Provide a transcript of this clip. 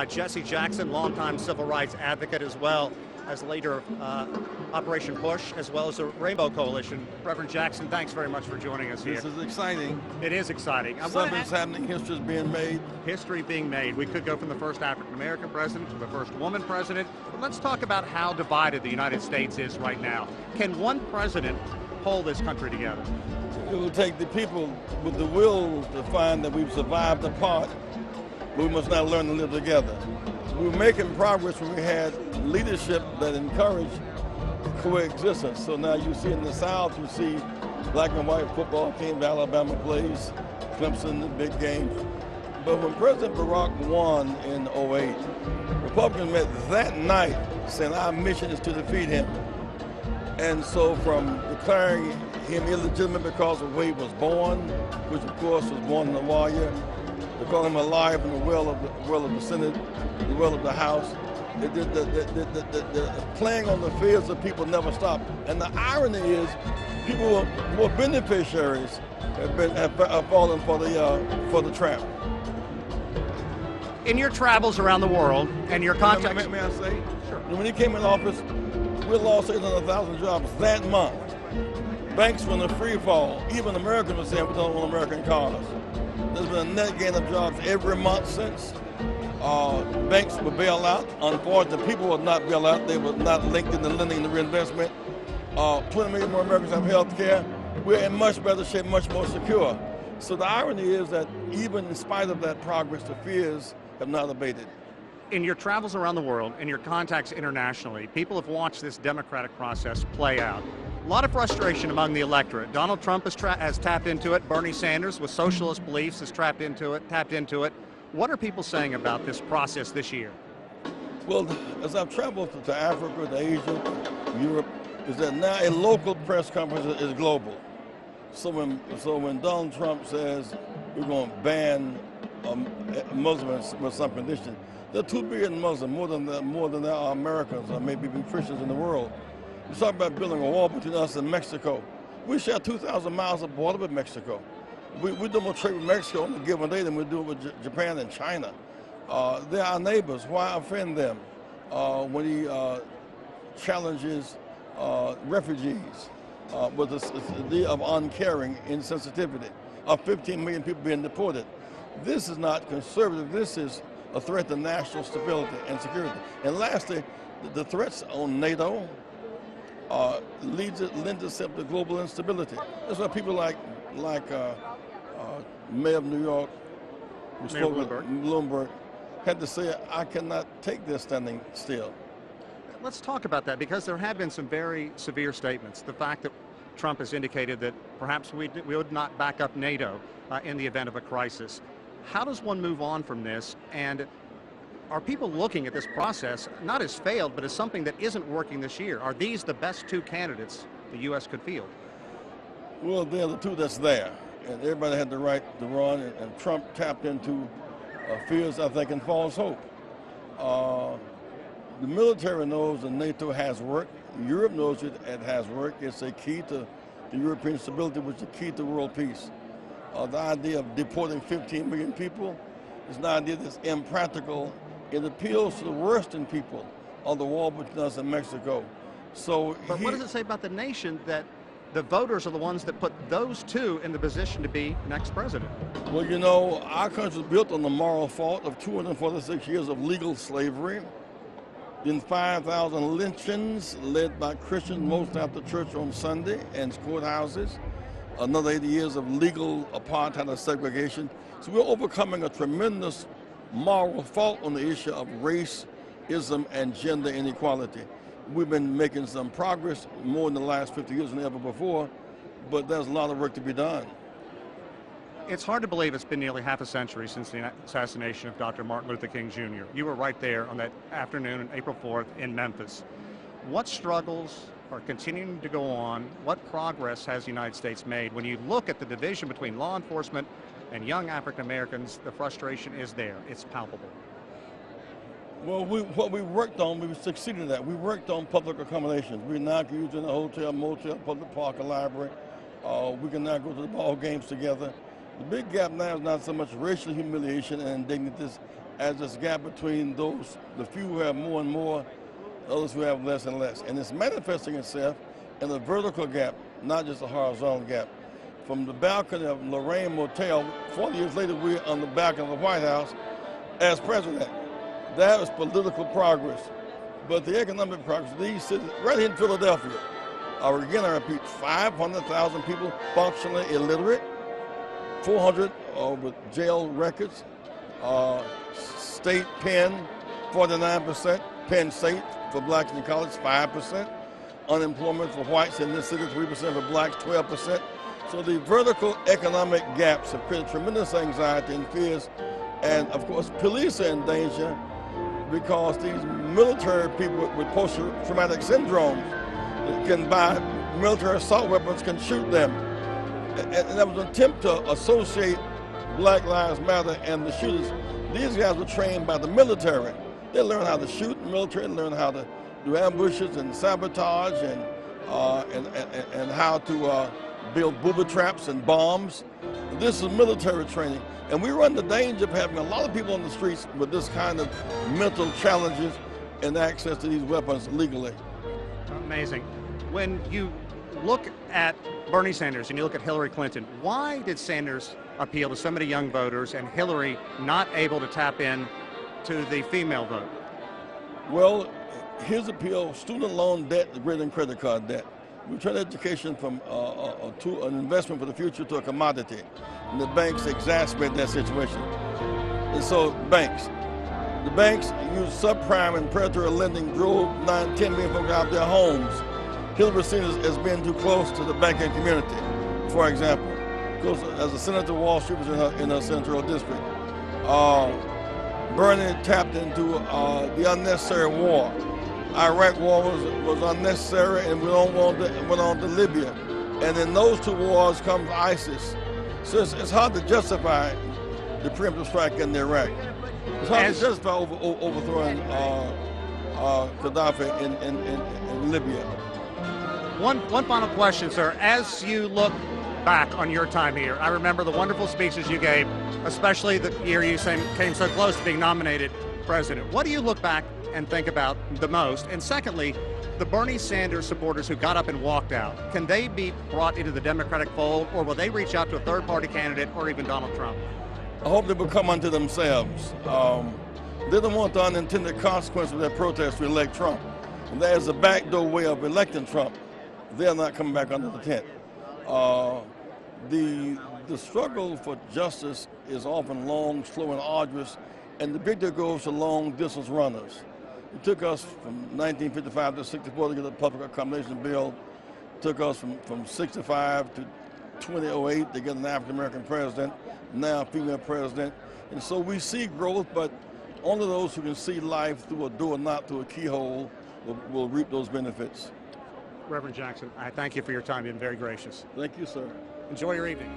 Jesse Jackson, longtime civil rights advocate as well as leader of Operation Push, as well as the Rainbow Coalition. Reverend Jackson, thanks very much for joining us here. This is exciting. It is exciting. Something's happening, history's being made. History being made. We could go from the first African-American president to the first woman president. But let's talk about how divided the United States is right now. Can one president hold this country together? It will take the people with the will to find that we've survived apart, but we must now learn to live together. We were making progress when we had leadership that encouraged coexistence. So now you see in the South, you see black and white football teams, Alabama plays, Clemson, the big games. But when President Barack won in '08, Republicans met that night saying our mission is to defeat him. And so from declaring him illegitimate because of the way he was born, which of course was born in the warrior, to call him alive in the well of the Senate, the well of the House. The playing on the fears of people never stopped. And the irony is, people who are beneficiaries have fallen for the trap. In your travels around the world and your contacts, may I say? Sure. When he came in office, we lost 800,000 jobs that month. Banks were in a free fall. Even Americans were saying we don't want American cars. There's been a net gain of jobs every month since. Banks were bailed out. Unfortunately, people were not bailed out. They were not linked in the lending and the reinvestment. 20 million more Americans have health care. We're in much better shape, much more secure. So the irony is that even in spite of that progress, the fears have not abated. in your travels around the world, in your contacts internationally, people have watched this democratic process play out. A lot of frustration among the electorate. Donald Trump has tapped into it. Bernie Sanders, with socialist beliefs, has tapped into it. What are people saying about this process this year? Well, as I've traveled to Africa, to Asia, Europe, is that now a local press conference is global. So when Donald Trump says we're going to ban Muslims with some condition, there are 2 billion Muslims, more than there are Americans or maybe even Christians in the world. You talk about building a wall between us and Mexico. We share 2,000 miles of border with Mexico. We do more trade with Mexico on a given day than we do with Japan and China. They're our neighbors. Why offend them when he challenges refugees with the idea of uncaring insensitivity, of 15 million people being deported? This is not conservative. This is a threat to national stability and security. And lastly, the threats on NATO lends itself to global instability. That's why people like Mayor of New York, who spoke with Bloomberg, had to say, I cannot take this standing still. Let's talk about that, because there have been some very severe statements. The fact that Trump has indicated that perhaps we would not back up NATO in the event of a crisis. How does one move on from this? And are people looking at this process not as failed, but as something that isn't working this year? Are these the best 2 candidates the U.S. could field? Well, they're the 2 that's there. And everybody had the right to run, and Trump tapped into fears, I think, and false hope. The military knows that NATO has worked. Europe knows it has worked. It's a key to the European stability, which is a key to world peace. The idea of deporting 15 million people is an idea that's impractical. It appeals to the worst in people of the wall between us and Mexico. But what does it say about the nation that the voters are the ones that put those 2 in the position to be next president? Well, you know, our country is built on the moral fault of 246 years of legal slavery, then 5,000 lynchings led by Christians, most after church on Sunday and courthouses, another 80 years of legal apartheid and segregation. So we're overcoming a tremendous moral fault on the issue of racism and gender inequality. We've been making some progress more in the last 50 years than ever before, but there's a lot of work to be done. It's hard to believe it's been nearly half a century since the assassination of Dr. Martin Luther King Jr. You were right there on that afternoon, April 4th, in Memphis. What struggles are continuing to go on? What progress has the United States made? When you look at the division between law enforcement and young African Americans, the frustration is there. It's palpable. Well, what we worked on, we succeeded at. We worked on public accommodations. We're now using a hotel, motel, public park, a library. We can now go to the ball games together. The big gap now is not so much racial humiliation and indignities as this gap between those, the few who have more and more, others who have less and less. And it's manifesting itself in a vertical gap, not just a horizontal gap. From the balcony of Lorraine Motel, 40 years later, we're on the balcony of the White House as president. That is political progress. But the economic progress, these cities, right here in Philadelphia, again, I repeat, 500,000 people functionally illiterate, 400 with jail records, state Penn, 49%, Penn State for blacks in college, 5%, unemployment for whites in this city, 3%, for blacks, 12%. So the vertical economic gaps have created tremendous anxiety and fears, and of course, police are in danger because these military people with post-traumatic syndromes can buy military assault weapons, can shoot them. And there was an attempt to associate Black Lives Matter and the shooters. These guys were trained by the military. They learned how to shoot in the military, and learned how to do ambushes and sabotage and how to build booby traps and bombs. This is military training. And we run the danger of having a lot of people on the streets with this kind of mental challenges and access to these weapons legally. Amazing. When you look at Bernie Sanders and you look at Hillary Clinton, why did Sanders appeal to so many young voters and Hillary not able to tap in to the female vote? Well, his appeal, student loan debt is greater than credit card debt. We turn education from to an investment for the future to a commodity, and the banks exacerbate that situation. And so the banks use subprime and predatory lending, drove 10 million folks out of their homes. Hillary was seen as being too close to the banking community, for example. Because as a senator, Wall Street was in her senatorial district. Bernie tapped into the unnecessary war. Iraq war was unnecessary, and went on to Libya. And in those two wars comes ISIS. So it's hard to justify the preemptive strike in Iraq. It's hard to justify overthrowing Gaddafi in Libya. One final question, sir. As you look back on your time here, I remember the wonderful speeches you gave, especially the year you came so close to being nominated president. What do you look back and think about the most? And secondly, the Bernie Sanders supporters who got up and walked out, can they be brought into the Democratic fold, or will they reach out to a third-party candidate or even Donald Trump? I hope they will come unto themselves. They don't want the unintended consequences of their protest to elect Trump. And there's a backdoor way of electing Trump. They're not coming back under the tent. The struggle for justice is often long, slow, and arduous, and the victory goes to long-distance runners. It took us from 1955 to 64 to get the public accommodation bill. It took us from 65 to 2008 to get an African-American president, now a female president. And so we see growth, but only those who can see life through a door, not through a keyhole, will reap those benefits. Reverend Jackson, I thank you for your time. You've been very gracious. Thank you, sir. Enjoy your evening.